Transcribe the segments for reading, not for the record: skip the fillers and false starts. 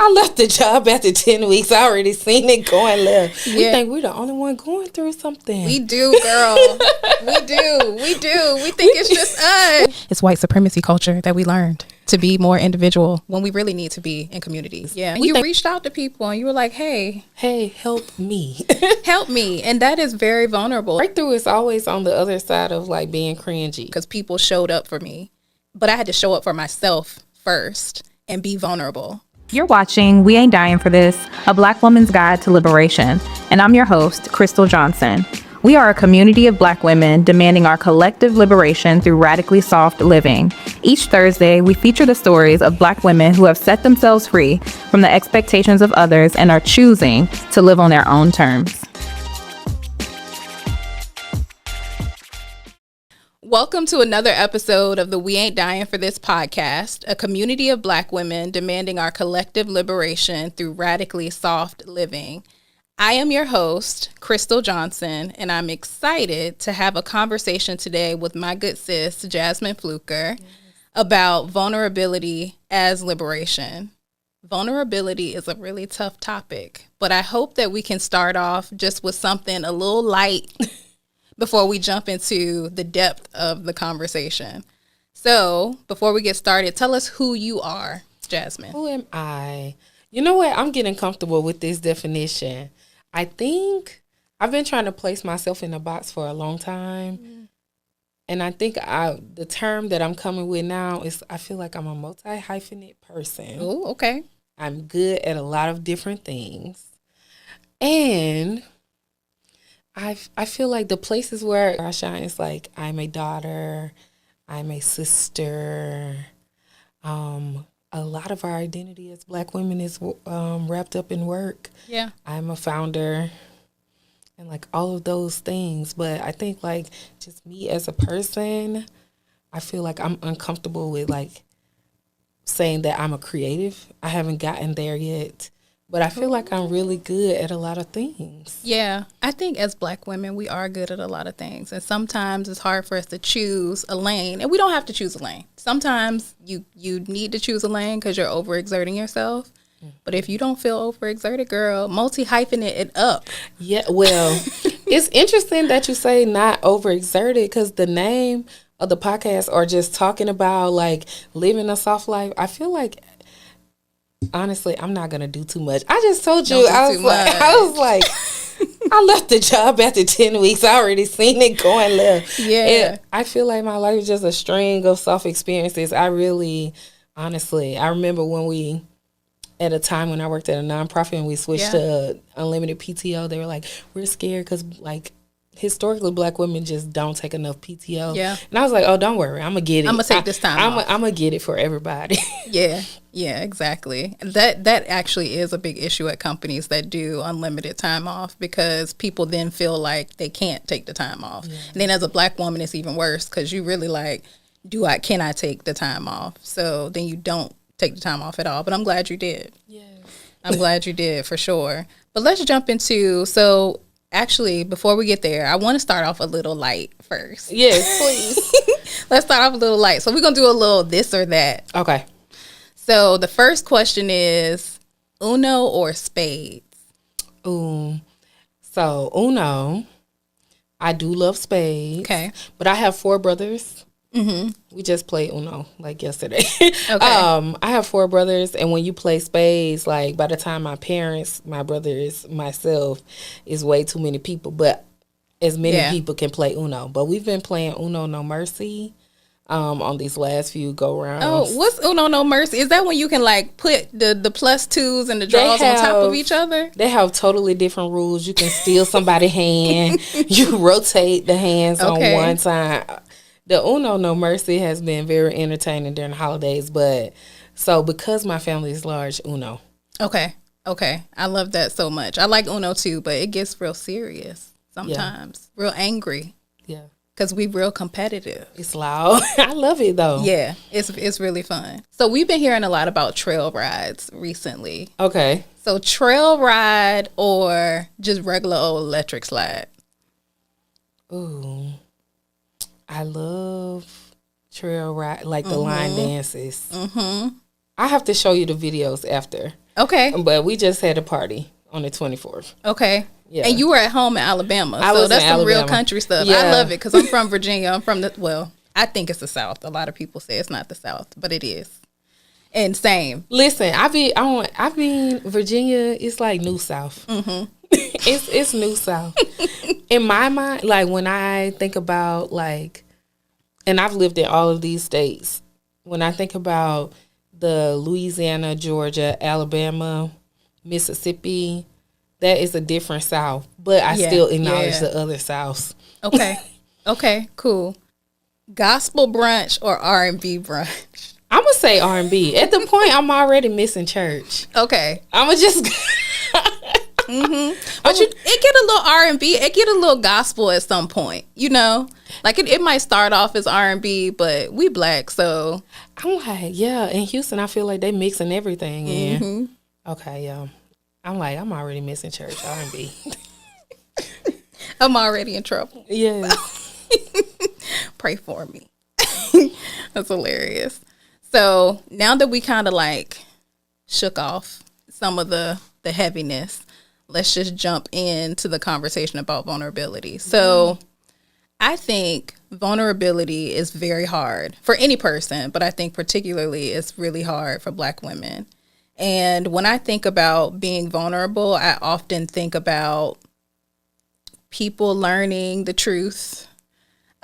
I left the job after 10 weeks. I already seen it going left. Yeah. We think we're the only one going through something. We do, girl. We do. We think it's just us. It's white supremacy culture that we learned to be more individual when we really need to be in communities. Yeah. You reached out to people and you were like, hey, help me. help me. And that is very vulnerable. Breakthrough is always on the other side of like being cringy. Because people showed up for me. But I had to show up for myself first and be vulnerable. You're watching We Ain't Dying for This, a Black woman's guide to liberation. And I'm your host, Crystle Johnson. We are a community of Black women demanding our collective liberation through radically soft living. Each Thursday, we feature the stories of Black women who have set themselves free from the expectations of others and are choosing to live on their own terms. Welcome to another episode of the We Ain't Dying for This podcast, a community of Black women demanding our collective liberation through radically soft living. I am your host, Crystle Johnson, and I'm excited to have a conversation today with my good sis, Jasmine Fluker, about vulnerability as liberation. Vulnerability is a really tough topic, but I hope that we can start off just with something a little light before we jump into the depth of the conversation. So, before we get started, tell us who you are, Jasmine. Who am I? You know what? I'm getting comfortable with this definition. I think I've been trying to place myself in a box for a long time. Mm. And I think the term that I'm coming with now is I feel like I'm a multi-hyphenate person. Oh, okay. I'm good at a lot of different things. And I feel like the places where I shine is like I'm a daughter, I'm a sister. A lot of our identity as Black women is wrapped up in work. Yeah. I'm a founder and like all of those things. But I think like just me as a person, I feel like I'm uncomfortable with like saying that I'm a creative. I haven't gotten there yet. But I feel like I'm really good at a lot of things. Yeah. I think as Black women, we are good at a lot of things. And sometimes it's hard for us to choose a lane. And we don't have to choose a lane. Sometimes you need to choose a lane because you're overexerting yourself. But if you don't feel overexerted, girl, multi-hyphenate it up. Yeah, well, it's interesting that you say not overexerted because the name of the podcast are just talking about like living a soft life. I feel like honestly, I'm not gonna do too much. I just told you I was like, I left the job after 10 weeks. I already seen it going left. Yeah. And I feel like my life is just a string of soft experiences. I really, honestly, I remember when we, at a time when I worked at a nonprofit and we switched to unlimited PTO, they were like, we're scared because like historically Black women just don't take enough PTO. Yeah. And I was like, oh, don't worry. I'm going to get it. I'm going to take this time off. I'm going to get it for everybody. Yeah, exactly. That actually is a big issue at companies that do unlimited time off because people then feel like they can't take the time off. Yeah. And then as a Black woman, it's even worse because you really like, can I take the time off? So then you don't take the time off at all. But I'm glad you did. Yeah. I'm glad you did for sure. But let's jump into, actually, before we get there, I want to start off a little light first. Yes, please. Let's start off a little light. So we're going to do a little this or that. Okay. So the first question is Uno or spades? Ooh. So Uno, I do love spades. Okay. But I have 4 brothers. Mm-hmm. We just played Uno like yesterday. Okay. I have 4 brothers, and when you play spades, like by the time my parents, my brothers, myself, is way too many people. But as many people can play Uno. But we've been playing Uno No Mercy on these last few go-rounds. Oh, what's Uno No Mercy? Is that when you can like put the +2s and the draws on top of each other? They have totally different rules. You can steal somebody's hand. You rotate the hands on one side. The Uno No Mercy has been very entertaining during the holidays, but so because my family is large, Uno. Okay. I love that so much. I like Uno too, but it gets real serious sometimes. Yeah. Real angry. Yeah. Because we real competitive. It's loud. I love it though. Yeah, it's really fun. So we've been hearing a lot about trail rides recently. Okay. So trail ride or just regular old electric slide? Ooh. I love trail ride, like the line dances. Mm-hmm. I have to show you the videos after. Okay. But we just had a party on the 24th. Okay. Yeah. And you were at home in Alabama. So that's some real country stuff. Yeah. I love it because I'm from Virginia. I'm from I think it's the South. A lot of people say it's not the South, but it is. And same. Listen, I mean, Virginia is like New South. Mm-hmm. it's New South. In my mind, like when I think about like, and I've lived in all of these states. When I think about the Louisiana, Georgia, Alabama, Mississippi, that is a different South. But I still acknowledge the other Souths. Okay. Okay, cool. Gospel brunch or R&B brunch? I'm going to say R&B. At the point, I'm already missing church. Okay. I'm going to just... Mm-hmm. But it get a little R&B, it get a little gospel at some point, you know? Like it might start off as R&B, but we Black, so... I'm like, yeah, in Houston, I feel like they mixing everything in. Mm-hmm. Okay, yeah. I'm like, I'm already missing church, R&B. I'm already in trouble. Yeah. Pray for me. That's hilarious. So now that we kind of like shook off some of the heaviness, let's just jump into the conversation about vulnerability. So I think vulnerability is very hard for any person, but I think particularly it's really hard for Black women. And when I think about being vulnerable, I often think about people learning the truth,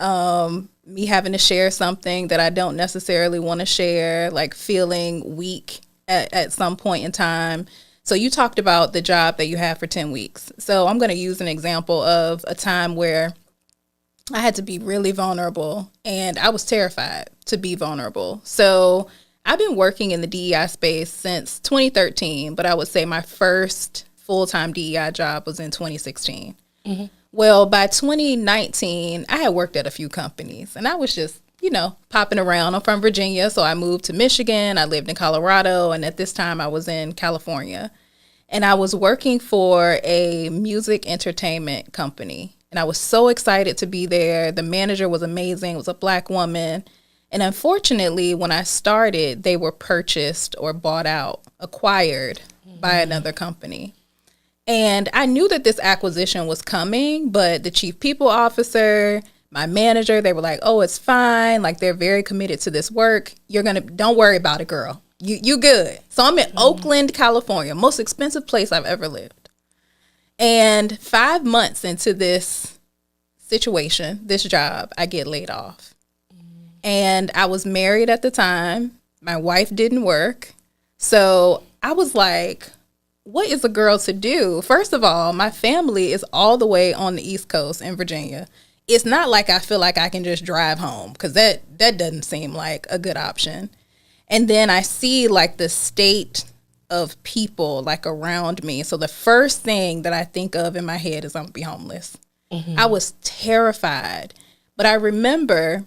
me having to share something that I don't necessarily want to share, like feeling weak at some point in time. So you talked about the job that you had for 10 weeks. So I'm going to use an example of a time where I had to be really vulnerable and I was terrified to be vulnerable. So I've been working in the DEI space since 2013, but I would say my first full-time DEI job was in 2016. Mm-hmm. Well, by 2019, I had worked at a few companies and I was just, you know, popping around. I'm from Virginia, so I moved to Michigan. I lived in Colorado, and at this time I was in California. And I was working for a music entertainment company. And I was so excited to be there. The manager was amazing. It was a Black woman. And unfortunately, when I started, they were purchased or bought out, acquired by another company. And I knew that this acquisition was coming, but the chief people officer, my manager, they were like, oh, it's fine. Like, they're very committed to this work. Don't worry about it, girl. You good. So I'm in Oakland, California, most expensive place I've ever lived. And 5 months into this situation, this job, I get laid off. And I was married at the time. My wife didn't work. So I was like, what is a girl to do? First of all, my family is all the way on the East Coast in Virginia. It's not like I feel like I can just drive home because that doesn't seem like a good option. And then I see like the state of people like around me. So the first thing that I think of in my head is I'm gonna be homeless. Mm-hmm. I was terrified. But I remember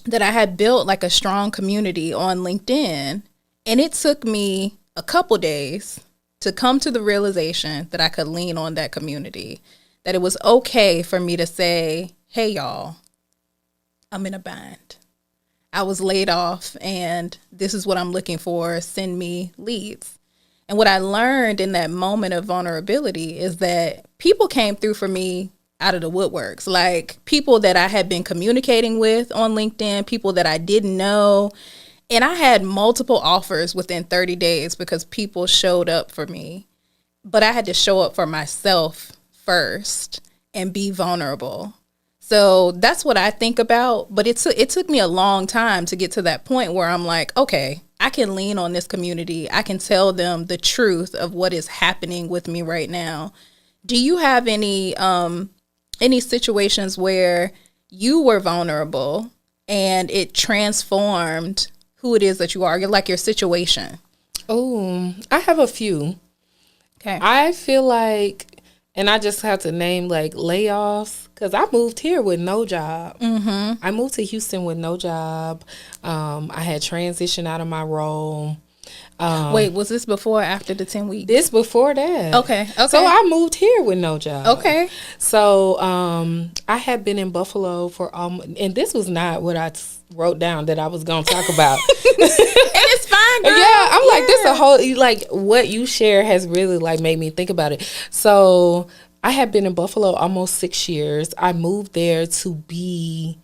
that I had built like a strong community on LinkedIn, and it took me a couple days to come to the realization that I could lean on that community, that it was okay for me to say, hey, y'all, I'm in a bind. I was laid off and this is what I'm looking for. Send me leads. And what I learned in that moment of vulnerability is that people came through for me out of the woodworks, like people that I had been communicating with on LinkedIn, people that I didn't know. And I had multiple offers within 30 days because people showed up for me. But I had to show up for myself first and be vulnerable. So that's what I think about. But it took me a long time to get to that point where I'm like, okay, I can lean on this community. I can tell them the truth of what is happening with me right now. Do you have any situations where you were vulnerable and it transformed who it is that you are, like your situation? Oh, I have a few. Okay. I feel like, and I just have to name like layoffs, because I moved here with no job. Mm-hmm. I moved to Houston with no job. I had transitioned out of my role. Wait, was this before or after the 10 weeks? This before that. Okay. So I moved here with no job. Okay. So I had been in Buffalo for and this was not what I wrote down that I was going to talk about. And it's fine, girl. Yeah, I'm like, this is a whole, like, what you share has really, like, made me think about it. So I have been in Buffalo almost 6 years. I moved there to be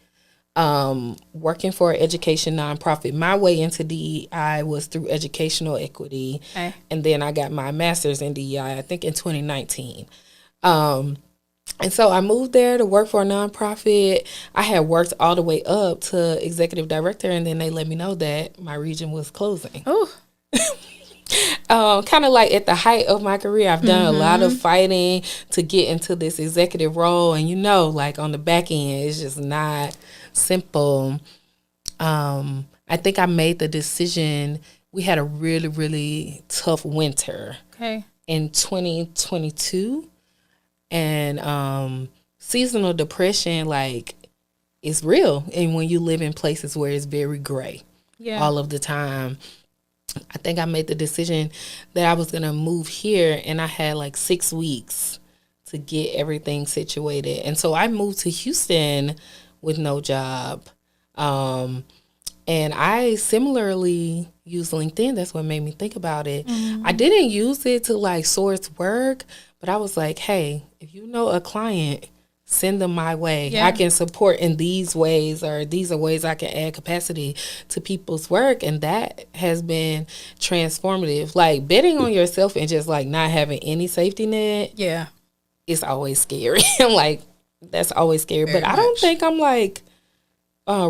working for an education nonprofit. My way into DEI was through educational equity. Okay. And then I got my master's in DEI, I think in 2019. And so I moved there to work for a nonprofit. I had worked all the way up to executive director, and then they let me know that my region was closing. Oh. Kind of like at the height of my career, I've done a lot of fighting to get into this executive role. And, you know, like on the back end, it's just not simple. I think I made the decision. We had a really, really tough winter in 2022. And seasonal depression, like, is real. And when you live in places where it's very gray all of the time, I think I made the decision that I was going to move here, and I had like 6 weeks to get everything situated. And so I moved to Houston with no job. And I similarly use LinkedIn. That's what made me think about it. I didn't use it to like source work, but I was like, hey, if you know a client, send them my way. I can support in these ways, or these are ways I can add capacity to people's work. And that has been transformative. Like, betting on yourself and just like not having any safety net. Yeah. It's always scary. I'm like, that's always scary. Very but much. I don't think I'm like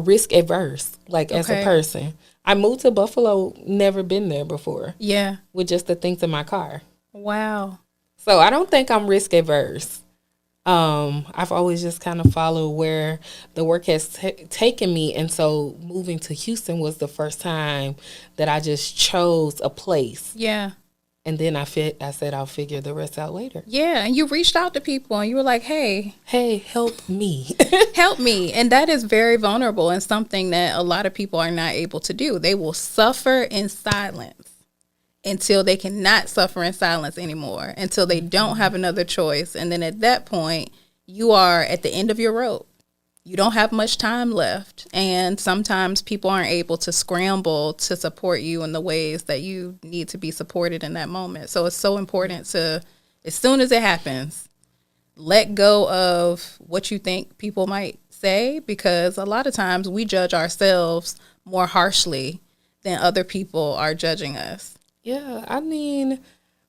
risk averse, like as a person. I moved to Buffalo, never been there before. Yeah. With just the things in my car. Wow. So I don't think I'm risk averse. I've always just kind of followed where the work has taken me. And so moving to Houston was the first time that I just chose a place. Yeah. And then I said I'll figure the rest out later. Yeah, and you reached out to people and you were like, hey, help me. Help me. And that is very vulnerable and something that a lot of people are not able to do. They will suffer in silence until they cannot suffer in silence anymore, until they don't have another choice. And then at that point, you are at the end of your rope. You don't have much time left. And sometimes people aren't able to scramble to support you in the ways that you need to be supported in that moment. So it's so important to, as soon as it happens, let go of what you think people might say, because a lot of times we judge ourselves more harshly than other people are judging us. Yeah, I mean,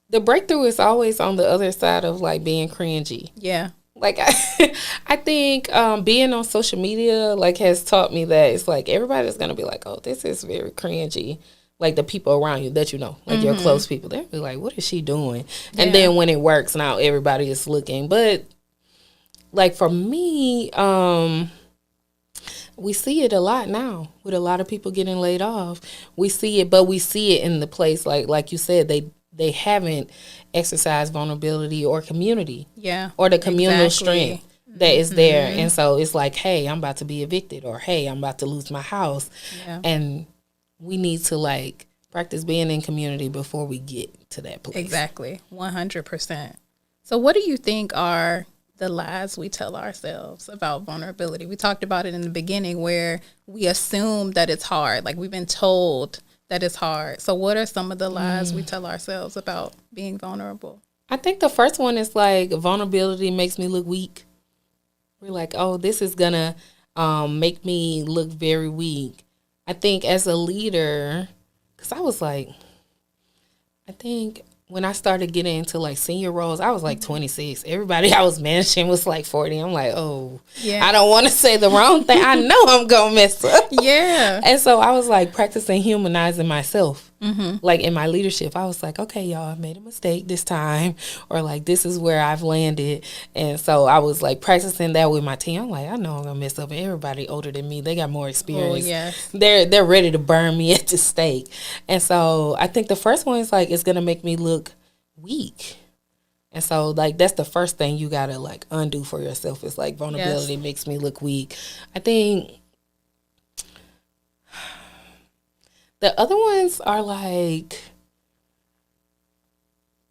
the breakthrough is always on the other side of like being cringy. Yeah. Like, I think being on social media, like, has taught me that it's like everybody's going to be like, oh, this is very cringy. Like, the people around you that you know, like your close people, they'll be like, what is she doing? Yeah. And then when it works, now everybody is looking. But, like, for me, we see it a lot now with a lot of people getting laid off. We see it, but we see it in the place, like you said, they haven't exercised vulnerability or community. Yeah. Or the communal strength that is there. And so it's like, hey, I'm about to be evicted, or hey, I'm about to lose my house. Yeah. And we need to like practice being in community before we get to that place. Exactly. 100%. So what do you think are the lies we tell ourselves about vulnerability? We talked about it in the beginning where we assume that it's hard. Like, we've been told that it's hard. So what are some of the lies we tell ourselves about being vulnerable? I think the first one is like, vulnerability makes me look weak. We're like, oh, this is going to make me look very weak. I think as a leader, because I was like, I think when I started getting into like senior roles, I was like 26. Everybody I was managing was like 40. I'm like, oh, yeah. I don't want to say the wrong thing. I know I'm going to mess up. Yeah. And so I was like practicing humanizing myself. Like in my leadership, I was like, okay, y'all, I made a mistake this time, or like, this is where I've landed. And so I was like practicing that with my team. I'm like, I know I'm going to mess up. And everybody older than me, they got more experience. Oh, yes. They're ready to burn me at the stake. And so I think the first one is like, it's going to make me look weak. And so like, that's the first thing you got to like undo for yourself. Is like, vulnerability makes me look weak. I think the other ones are like,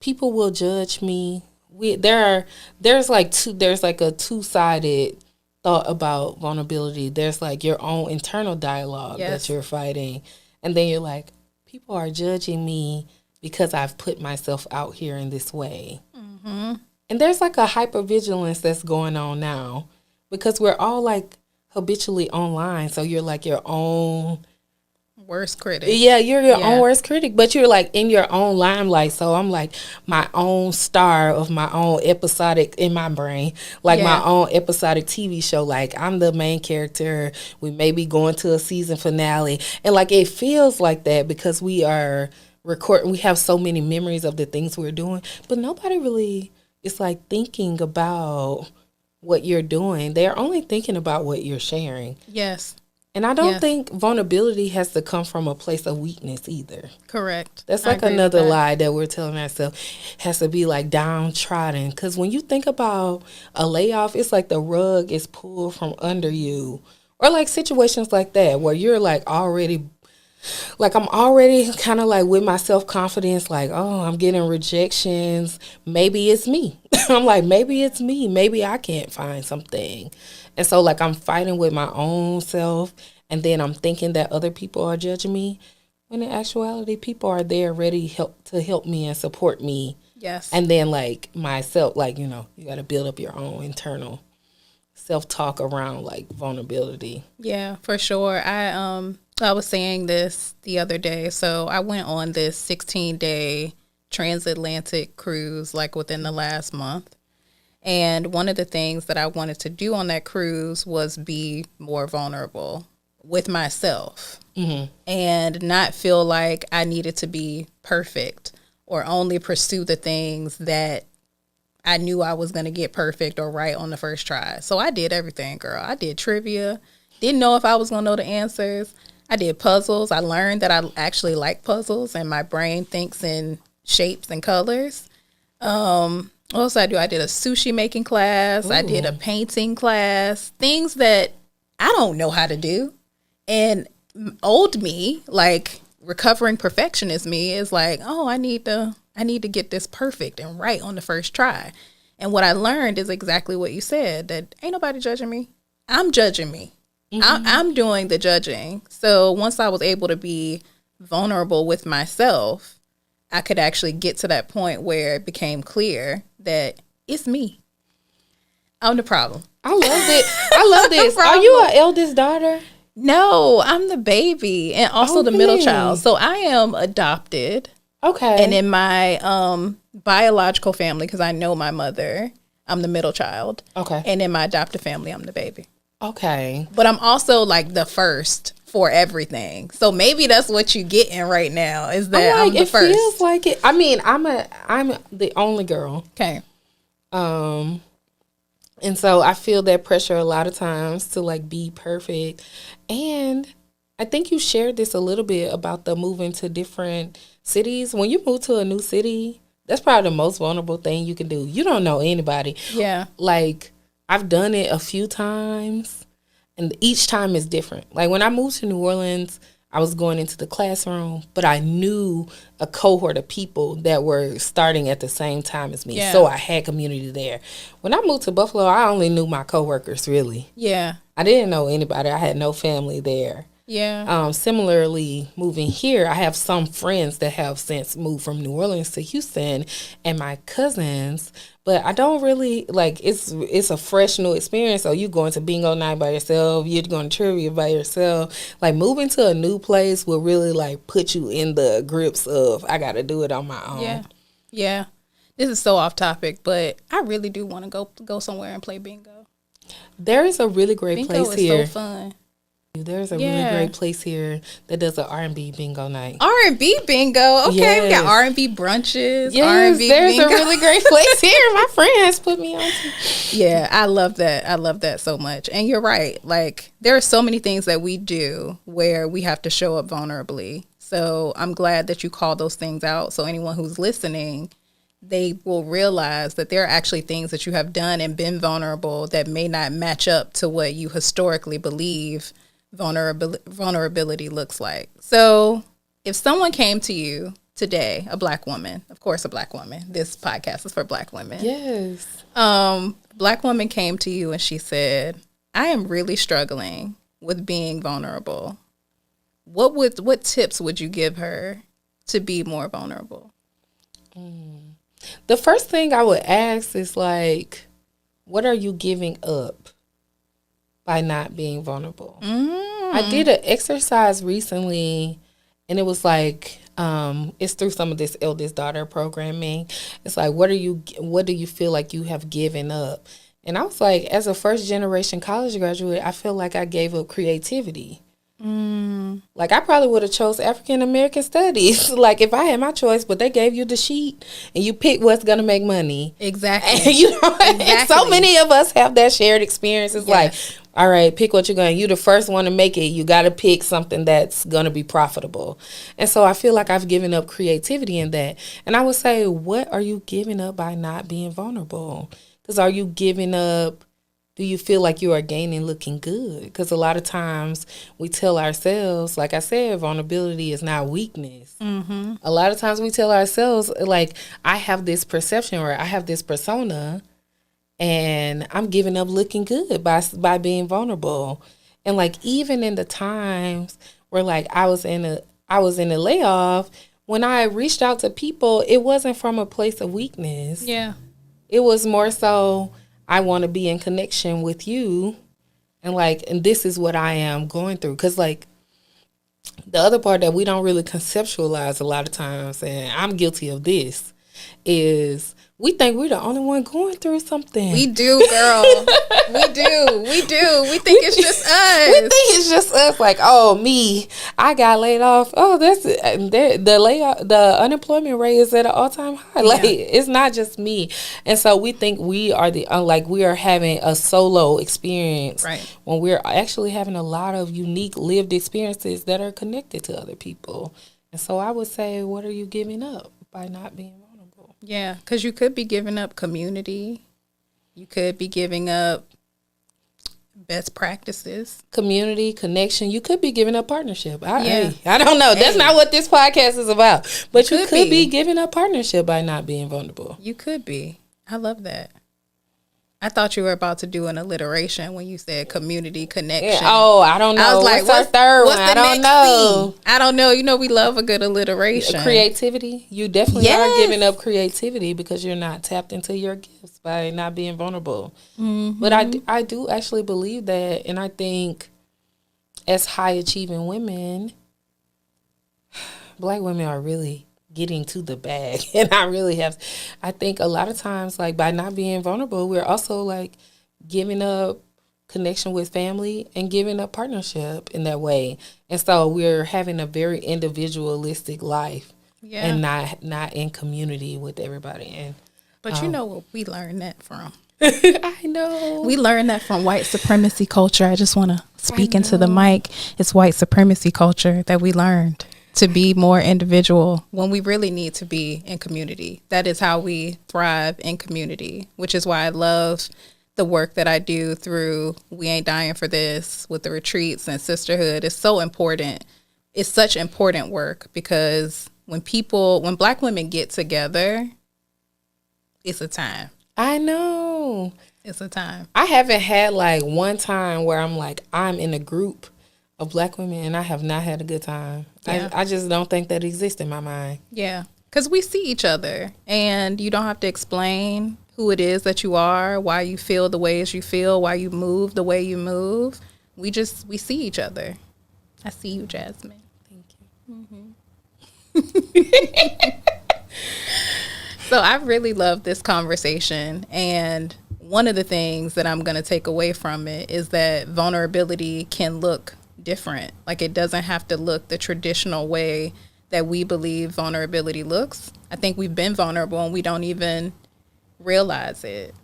people will judge me. There's like a two-sided thought about vulnerability. There's like your own internal dialogue that you're fighting, and then you're like, people are judging me because I've put myself out here in this way. Mm-hmm. And there's like a hypervigilance that's going on now because we're all like habitually online. So you're like your own worst critic. Yeah, you're your own worst critic, but you're like in your own limelight. So I'm like my own star of my own episodic in my brain, like my own episodic TV show. Like I'm the main character. We may be going to a season finale, and like it feels like that because we are recording. We have so many memories of the things we're doing, but nobody really is like thinking about what you're doing. They're only thinking about what you're sharing. Yes. And I don't think vulnerability has to come from a place of weakness either. Correct. That's like another lie that we're telling ourselves has to be like downtrodden. Because when you think about a layoff, it's like the rug is pulled from under you. Or like situations like that where you're like already, like I'm already kind of like with my self-confidence, like, oh, I'm getting rejections. Maybe it's me. I'm like, maybe it's me. Maybe I can't find something. And so, like, I'm fighting with my own self, and then I'm thinking that other people are judging me, when in actuality, people are there ready to help me and support me. Yes. And then, like, myself, like, you know, you got to build up your own internal self-talk around, like, vulnerability. Yeah, for sure. I was saying this the other day. So I went on this 16-day transatlantic cruise, like, within the last month. And one of the things that I wanted to do on that cruise was be more vulnerable with myself and not feel like I needed to be perfect or only pursue the things that I knew I was going to get perfect or right on the first try. So I did everything, girl. I did trivia. Didn't know if I was going to know the answers. I did puzzles. I learned that I actually like puzzles and my brain thinks in shapes and colors. What else I do? I did a sushi making class. Ooh. I did a painting class. Things that I don't know how to do. And old me, like recovering perfectionist me, is like, oh, I need to get this perfect and right on the first try. And what I learned is exactly what you said, that ain't nobody judging me. I'm judging me. Mm-hmm. I'm doing the judging. So once I was able to be vulnerable with myself, I could actually get to that point where it became clear that it's me. I'm the problem. I love it. I love this. Are you an eldest daughter? No, I'm the baby and also the middle child. So I am adopted. Okay. And in my biological family, because I know my mother, I'm the middle child. Okay. And in my adopted family, I'm the baby. Okay. But I'm also like the first for everything. So maybe that's what you're getting right now, is that I'm the first. It feels like it. I mean, I'm the only girl. Okay. And so I feel that pressure a lot of times to like be perfect. And I think you shared this a little bit about the moving to different cities. When you move to a new city, that's probably the most vulnerable thing you can do. You don't know anybody. Yeah. Like, I've done it a few times, and each time is different. Like, when I moved to New Orleans, I was going into the classroom, but I knew a cohort of people that were starting at the same time as me. Yeah. So I had community there. When I moved to Buffalo, I only knew my coworkers, really. Yeah. I didn't know anybody. I had no family there. Yeah. Similarly, moving here, I have some friends that have since moved from New Orleans to Houston, and my cousins, but I don't really, like, it's a fresh new experience. So you're going to bingo night by yourself, you're going to trivia by yourself. Like, moving to a new place will really, like, put you in the grips of, I got to do it on my own. Yeah. Yeah. This is so off topic, but I really do want to go somewhere and play bingo. There is a really great place here. Bingo is so fun. There's a really great place here that does an R&B bingo night. R&B bingo? Okay, yes. We got R&B brunches. Yes, R&B there's bingo. A really great place here. My friend has put me on to. Yeah, I love that. I love that so much. And you're right. Like, there are so many things that we do where we have to show up vulnerably. So I'm glad that you called those things out. So anyone who's listening, they will realize that there are actually things that you have done and been vulnerable that may not match up to what you historically believe vulnerability looks like. So if someone came to you today, a black woman, of course a black woman, this podcast is for black women. Yes. Black woman came to you and she said, I am really struggling with being vulnerable. What tips would you give her to be more vulnerable? The first thing I would ask is like, what are you giving up by not being vulnerable? I did an exercise recently, and it was like, it's through some of this eldest daughter programming. It's like, what do you feel like you have given up? And I was like, as a first generation college graduate, I feel like I gave up creativity. Like, I probably would have chose African American studies, like, if I had my choice, but they gave you the sheet and you pick what's going to make money. Exactly. And, and so many of us have that shared experience. It's like, all right, pick what you're going to, you the first one to make it. You got to pick something that's going to be profitable. And so I feel like I've given up creativity in that. And I would say, what are you giving up by not being vulnerable? Because are you giving up? Do you feel like you are gaining looking good? Because a lot of times we tell ourselves, like I said, vulnerability is not weakness. A lot of times we tell ourselves, like, I have this perception or I have this persona and I'm giving up looking good by being vulnerable. And like, even in the times where like I was in a layoff, when I reached out to people, it wasn't from a place of weakness. Yeah. It was more so, I want to be in connection with you, and like, and this is what I am going through. Because like, the other part that we don't really conceptualize a lot of times, and I'm guilty of this, is we think we're the only one going through something. We do, girl. We do. We think it's just us. We think it's just us. Like, oh, me, I got laid off. Oh, that's the unemployment rate is at an all-time high. Like, it's not just me. And so we think we are we are having a solo experience, right, when we're actually having a lot of unique lived experiences that are connected to other people. And so I would say, what are you giving up by not being vulnerable? Yeah, because you could be giving up community. You could be giving up best practices. Community, connection. You could be giving up partnership. I don't know. That's not what this podcast is about. But you could be giving up partnership by not being vulnerable. You could be. I love that. I thought you were about to do an alliteration when you said community, connection. Yeah. Oh, I don't know. I was like, what's our third one? I don't know. I don't know. You know, we love a good alliteration. Creativity. You definitely are giving up creativity because you're not tapped into your gifts by not being vulnerable. But I do actually believe that. And I think as high achieving women, Black women are really getting to the bag. And I think a lot of times, like, by not being vulnerable, we're also like giving up connection with family and giving up partnership in that way. And so we're having a very individualistic life and not in community with everybody. But you know what we learned that from? I know. We learned that from white supremacy culture. I just want to speak into the mic. It's white supremacy culture that we learned to be more individual when we really need to be in community. That is how we thrive in community, which is why I love the work that I do through We Ain't Dying for This with the retreats and sisterhood. It's so important. It's such important work because when Black women get together, it's a time. I know. It's a time. I haven't had like one time where I'm like, I'm in a group of Black women and I have not had a good time. Yeah. I just don't think that exists in my mind. Yeah, because we see each other and you don't have to explain who it is that you are, why you feel the ways you feel, why you move the way you move. We see each other. I see you, Jasmine. Thank you. So I really love this conversation, and one of the things that I'm going to take away from it is that vulnerability can look different. Like, it doesn't have to look the traditional way that we believe vulnerability looks. I think we've been vulnerable and we don't even realize it.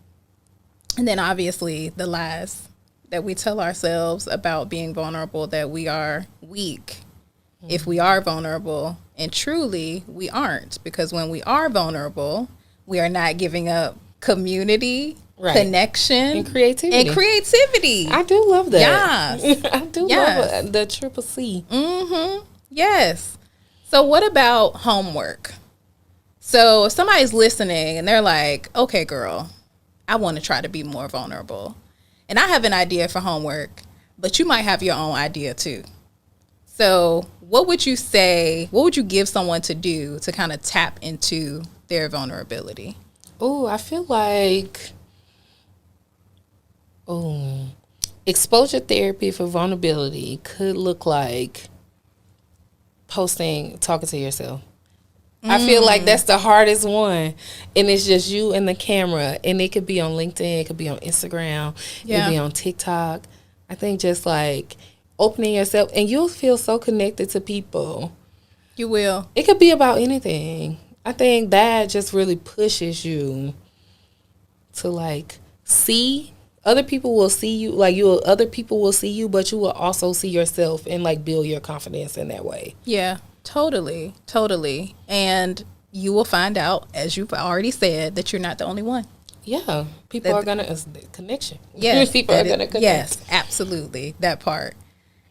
And then obviously the lies that we tell ourselves about being vulnerable, that we are weak if we are vulnerable, and truly we aren't, because when we are vulnerable, we are not giving up community, connection, and creativity. I do love that. Yes. I do love the triple C. Yes. So what about homework? So if somebody's listening and they're like, okay, girl, I want to try to be more vulnerable. And I have an idea for homework, but you might have your own idea too. So what would you say, what would you give someone to do to kind of tap into their vulnerability? Oh, I feel like, exposure therapy for vulnerability could look like talking to yourself. I feel like that's the hardest one. And it's just you and the camera. And it could be on LinkedIn. It could be on Instagram. It could be on TikTok. I think just like opening yourself. And you'll feel so connected to people. You will. It could be about anything. I think that just really pushes you to like see. Other people will see you. Other people will see you. But you will also see yourself and like build your confidence in that way. Yeah. Totally. And you will find out, as you've already said, that you're not the only one. Yeah. People are going to, connection. Yes. People are going to connect. Yes, absolutely. That part.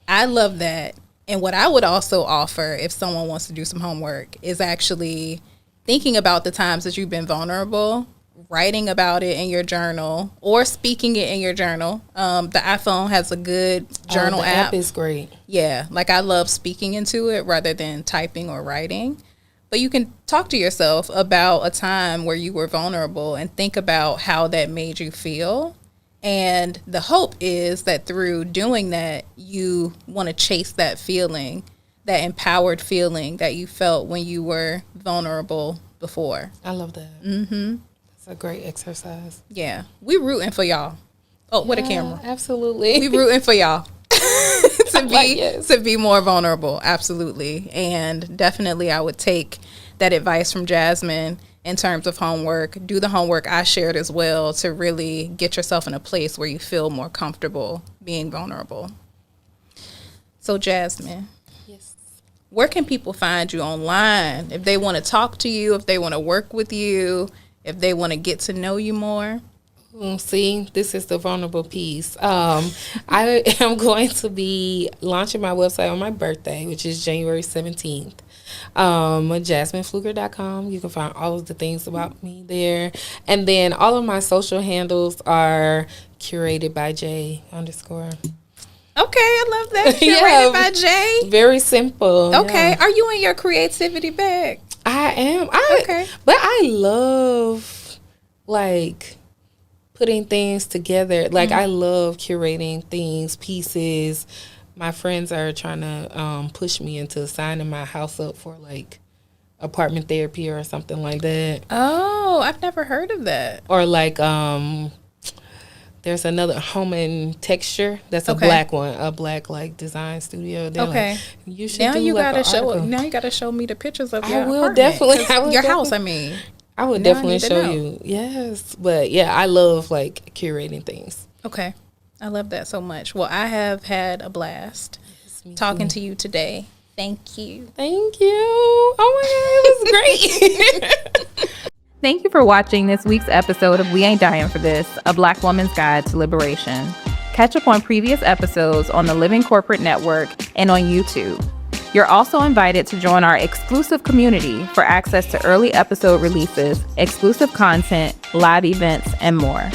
I love that. And what I would also offer if someone wants to do some homework is actually thinking about the times that you've been vulnerable, writing about it in your journal or speaking it in your journal. The iPhone has a good journal the app. app is great. Yeah, like I love speaking into it rather than typing or writing. But you can talk to yourself about a time where you were vulnerable and think about how that made you feel. And the hope is that through doing that, you want to chase that feeling, that empowered feeling that you felt when you were vulnerable before. I love that. Mm-hmm. It's a great exercise. Yeah. We rooting for y'all. Oh, with a camera. Absolutely. We rooting for y'all to be more vulnerable. Absolutely. And definitely I would take that advice from Jasmine in terms of homework. Do the homework I shared as well to really get yourself in a place where you feel more comfortable being vulnerable. So Jasmine. Yes. Where can people find you online if they want to talk to you, if they want to work with you, if they want to get to know you more? See, this is the vulnerable piece. I am going to be launching my website on my birthday, which is January 17th. JasmineFluker.com. You can find all of the things about me there. And then all of my social handles are curated by J_. Okay, I love that. Curated by J. Very simple. Okay. Yeah. Are you in your creativity bag? I am. Okay. But I love, like, putting things together. Like, I love curating things, pieces. My friends are trying to push me into signing my house up for, like, apartment therapy or something like that. Oh, I've never heard of that. Or, like, there's another Home and Texture. That's a black one, a black like design studio. They're like, you should now do you like gotta an show. article. Now you gotta show me the pictures of your I will apartment. definitely. Your house. I mean, I would now definitely show you. Yes, but yeah, I love like curating things. Okay, I love that so much. Well, I have had a blast talking to you today. Thank you. Thank you. Oh my God, it was great. Thank you for watching this week's episode of We Ain't Dying for This, a Black woman's guide to liberation. Catch up on previous episodes on the Living Corporate Network and on YouTube. You're also invited to join our exclusive community for access to early episode releases, exclusive content, live events, and more.